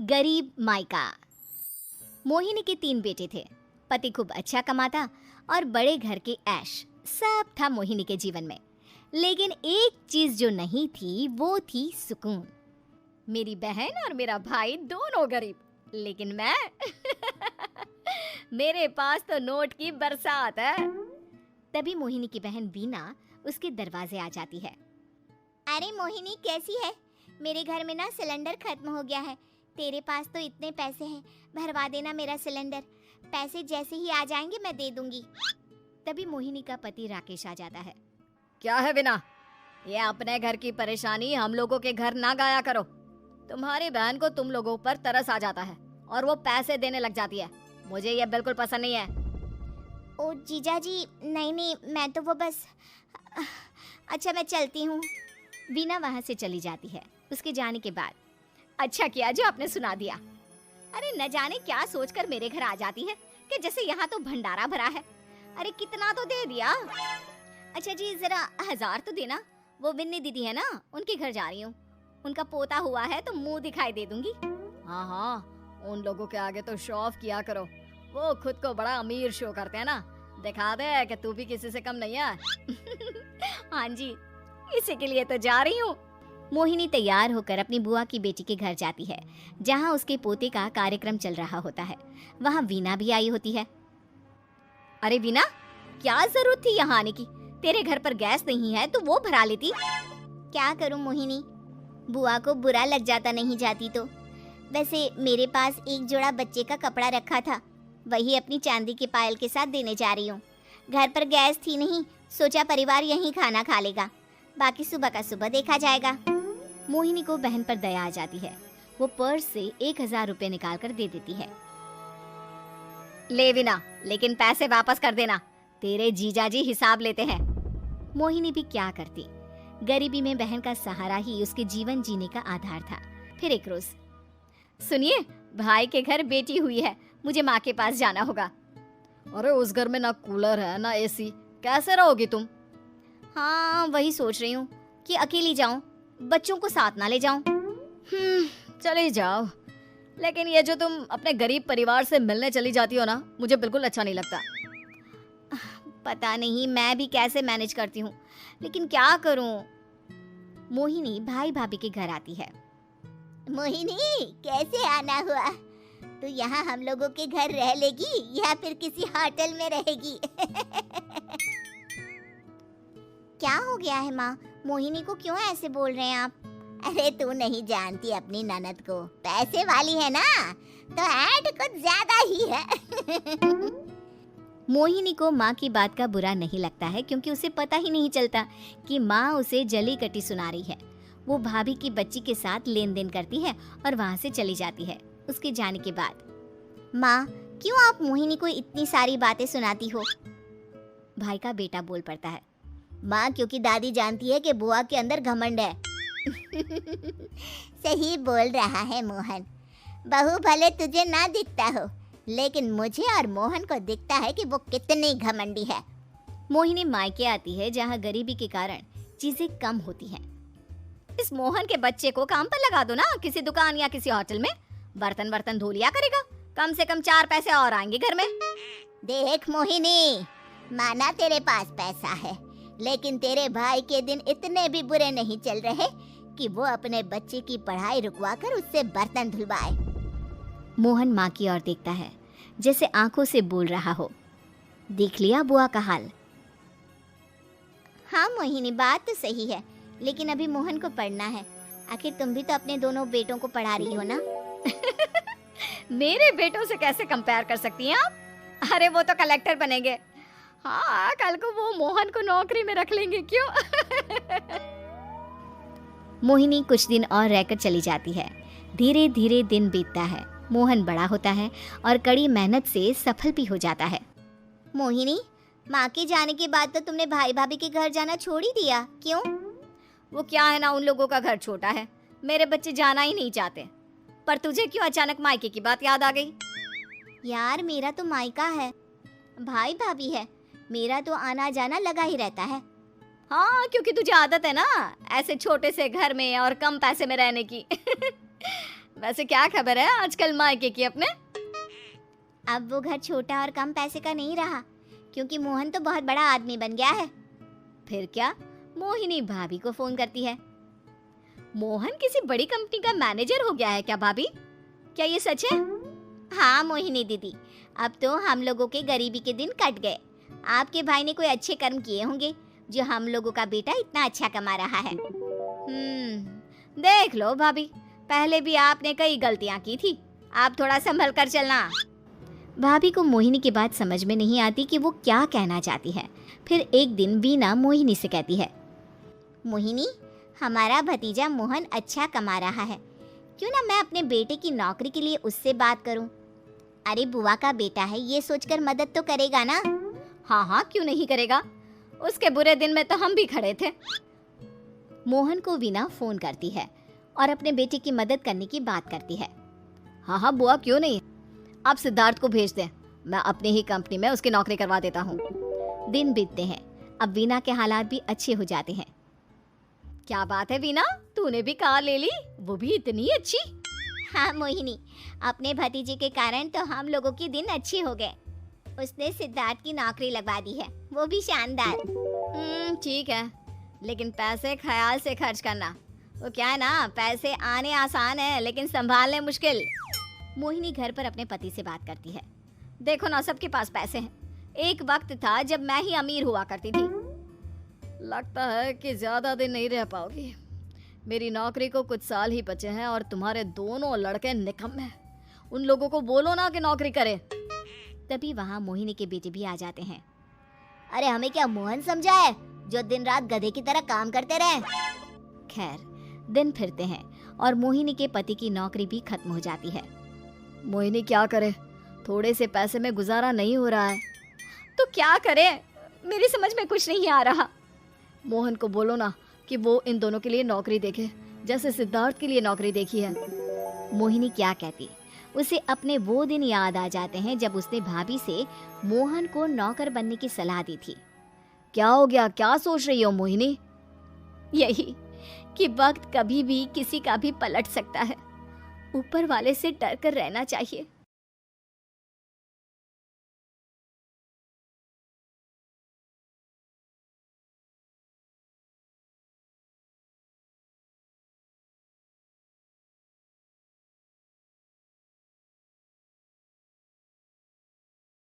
गरीब मायका। मोहिनी के 3 बेटे थे। पति खूब अच्छा कमाता और बड़े घर के ऐश सब था मोहिनी के जीवन में। लेकिन एक चीज जो नहीं थी वो थी सुकून। मेरी बहन और मेरा भाई दोनों गरीब, लेकिन मैं मेरे पास तो नोट की बरसात है। तभी मोहिनी की बहन वीना उसके दरवाजे आ जाती है। अरे मोहिनी, कैसी है? मेरे घर में ना सिलेंडर खत्म हो गया है। तेरे पास तो इतने पैसे हैं, भरवा देना मेरा सिलेंडर। पैसे जैसे ही आ जाएंगे मैं दे दूंगी। तभी मोहिनी का पति राकेश आ जाता है। क्या है वीना, ये अपने घर की परेशानी हम लोगों के घर ना गाया करो। तुम्हारी बहन को तुम लोगों पर तरस आ जाता है और वो पैसे देने लग जाती है। मुझे ये बिल्कुल पसंद नहीं है। ओ जीजा जी, नहीं, मैं तो वो बस अच्छा, मैं चलती हूँ। वीना वहां से चली जाती है। उसके जाने के बाद अच्छा किया जो आपने सुना दिया। अरे न जाने क्या सोचकर मेरे घर आ जाती है कि जैसे यहाँ तो भंडारा भरा है। अरे कितना तो दे दिया। अच्छा जी, जरा 1000 तो देना। वो बिन्नी दीदी है ना, उनके घर जा रही हूँ। उनका पोता हुआ है तो मुंह दिखाई दे दूंगी। हाँ, उन लोगों के आगे तो शो ऑफ किया करो। वो खुद को बड़ा अमीर शो करते हैं ना, दिखा दे कि तू भी किसी से कम नहीं है। हाँ जी, इसी के लिए तो जा रही हूँ। मोहिनी तैयार होकर अपनी बुआ की बेटी के घर जाती है, जहाँ उसके पोते का कार्यक्रम चल रहा होता है। वहाँ वीना भी आई होती है। अरे वीना, क्या जरूरत थी यहाँ आने की? तेरे घर पर गैस नहीं है तो वो भरा लेती। क्या करूँ मोहिनी, बुआ को बुरा लग जाता नहीं जाती तो। वैसे मेरे पास एक जोड़ा बच्चे का कपड़ा रखा था, वही अपनी चांदी के पायल के साथ देने जा रही हूँ। घर पर गैस थी नहीं, सोचा परिवार यहीं खाना खा लेगा, बाकी सुबह का सुबह देखा जाएगा। मोहिनी को बहन पर दया आ जाती है। वो पर्स से 1000 रुपए निकाल कर दे देती है। ले वीना, लेकिन पैसे वापस कर देना, तेरे जीजाजी हिसाब लेते हैं। मोहिनी भी क्या करती, गरीबी में बहन का सहारा ही उसके जीवन जीने का आधार था। फिर एक रोज, सुनिए, भाई के घर बेटी हुई है, मुझे माँ के पास जाना होगा। अरे उस घर में ना कूलर है ना एसी, कैसे रहोगी तुम? हाँ, वही सोच रही हूँ कि अकेली जाऊं, बच्चों को साथ ना ले जाऊं। चले जाओ, लेकिन ये जो तुम अपने गरीब परिवार से मिलने चली जाती हो ना, मुझे बिल्कुल अच्छा नहीं लगता। पता नहीं मैं भी कैसे मैनेज करती हूँ, लेकिन क्या करूँ। मोहिनी भाई भाभी के घर आती है। मोहिनी, कैसे आना हुआ? तू यहाँ हम लोगों के घर रह लेगी या फिर किसी होटल में रहेगी? क्या हो गया है माँ? मोहिनी को क्यों ऐसे बोल रहे हैं आप? अरे तू नहीं जानती अपनी ननद को, पैसे वाली है ना, तो ऐड कुछ ज्यादा ही है। मोहिनी को माँ की बात का बुरा नहीं लगता है, क्योंकि उसे पता ही नहीं चलता कि माँ उसे जली कटी सुना रही है। वो भाभी की बच्ची के साथ लेन देन करती है और वहाँ से चली जाती है। उसके जाने के बाद, माँ क्यों आप मोहिनी को इतनी सारी बातें सुनाती हो? भाई का बेटा बोल पड़ता है। माँ, क्योंकि दादी जानती है कि बुआ के अंदर घमंड है। सही बोल रहा है मोहन, बहू भले तुझे ना दिखता हो, लेकिन मुझे और मोहन को दिखता है कि वो कितनी घमंडी है। मोहिनी मायके आती है, जहाँ गरीबी के कारण चीजें कम होती हैं। इस मोहन के बच्चे को काम पर लगा दो ना, किसी दुकान या किसी होटल में, बर्तन धो लिया करेगा, कम से कम 4 पैसे और आएंगे घर में। देख मोहिनी, माना तेरे पास पैसा है, लेकिन तेरे भाई के दिन इतने भी बुरे नहीं चल रहे कि वो अपने बच्चे की पढ़ाई रुकवा कर उससे बर्तन धुलवाए। मोहन माँ की ओर देखता है, जैसे आंखों से बोल रहा हो, देख लिया बुआ का हाल। हाँ मोहिनी, बात तो सही है, लेकिन अभी मोहन को पढ़ना है। आखिर तुम भी तो अपने दोनों बेटों को पढ़ा रही हो ना। मेरे बेटों से कैसे कंपेयर कर सकती हैं आप? अरे वो तो कलेक्टर बनेंगे। हाँ, कल को वो मोहन को नौकरी में रख लेंगे, क्यों? मोहिनी कुछ दिन और रहकर चली जाती है। धीरे धीरे दिन बीतता है। मोहन बड़ा होता है और कड़ी मेहनत से सफल भी हो जाता है। मोहिनी, माँ के जाने के बाद तो तुमने भाई भाभी के घर जाना छोड़ ही दिया, क्यों? वो क्या है ना, उन लोगों का घर छोटा है, मेरे बच्चे जाना ही नहीं चाहते। पर तुझे क्यों अचानक मायके की बात याद आ गई? यार, मेरा तो मायका है, भाई भाभी है, मेरा तो आना जाना लगा ही रहता है। हाँ, क्योंकि तुझे आदत है ना ऐसे छोटे से घर में और कम पैसे में रहने की। वैसे क्या खबर है आजकल मायके की अपने? अब वो घर छोटा और कम पैसे का नहीं रहा, क्योंकि मोहन तो बहुत बड़ा आदमी बन गया है। फिर क्या? मोहिनी भाभी को फोन करती है। मोहन किसी बड़ी कंपनी का मैनेजर हो गया है क्या भाभी? क्या ये सच है? हाँ मोहिनी दीदी, अब तो हम लोगों के गरीबी के दिन कट गए। आपके भाई ने कोई अच्छे कर्म किए होंगे जो हम लोगों का बेटा इतना अच्छा कमा रहा है। देख लो भाभी, पहले भी आपने कई गलतियां की थी, आप थोड़ा संभल कर चलना। भाभी को मोहिनी की बात समझ में नहीं आती कि वो क्या कहना चाहती है। फिर एक दिन वीना मोहिनी से कहती है, मोहिनी, हमारा भतीजा मोहन अच्छा कमा रहा है, क्यों ना मैं अपने बेटे की नौकरी के लिए उससे बात करूं। अरे बुआ का बेटा है, ये सोचकर मदद तो करेगा ना। हाँ हाँ, क्यों नहीं करेगा, उसके बुरे दिन में तो हम भी खड़े थे। मोहन को वीना फोन करती है और अपने बेटे की मदद करने की बात करती है। हाँ हाँ बुआ, क्यों नहीं, आप सिद्धार्थ को भेज दें, मैं अपनी ही कंपनी में उसकी नौकरी करवा देता हूँ। दिन बीतते हैं, अब वीना के हालात भी अच्छे हो जाते हैं। क्या बात है वीना, तूने भी कार ले ली, वो भी इतनी अच्छी? हाँ मोहिनी, अपने भतीजे के कारण तो हम लोगों के दिन अच्छे हो गए। उसने सिद्धार्थ की नौकरी लगवा दी है, वो भी शानदार। ठीक है, लेकिन पैसे ख्याल से खर्च करना। वो क्या है ना, पैसे आने आसान है लेकिन संभालने मुश्किल। मोहिनी घर पर अपने पति से बात करती है। देखो ना, सबके पास पैसे हैं, एक वक्त था जब मैं ही अमीर हुआ करती थी। लगता है कि ज्यादा दिन नहीं रह पाओगी, मेरी नौकरी को कुछ साल ही बचे हैं और तुम्हारे दोनों लड़के निकम्मे हैं, उन लोगों को बोलो ना कि नौकरी करें। तभी वहाँ मोहिनी के बेटे भी आ जाते हैं। अरे हमें क्या मोहन समझा है जो दिन रात गधे की तरह काम करते रहे। खैर, दिन फिरते हैं और मोहिनी के पति की नौकरी भी खत्म हो जाती है। मोहिनी क्या करे, थोड़े से पैसे में गुजारा नहीं हो रहा है। तो क्या करे, मेरी समझ में कुछ नहीं आ रहा। मोहन को बोलो ना कि वो इन दोनों के लिए नौकरी देखे, जैसे सिद्धार्थ के लिए नौकरी देखी है। मोहिनी क्या कहती, उसे अपने वो दिन याद आ जाते हैं जब उसने भाभी से मोहन को नौकर बनने की सलाह दी थी। क्या हो गया, क्या सोच रही हो मोहिनी? यही कि वक्त कभी भी किसी का भी पलट सकता है, ऊपर वाले से डर कर रहना चाहिए।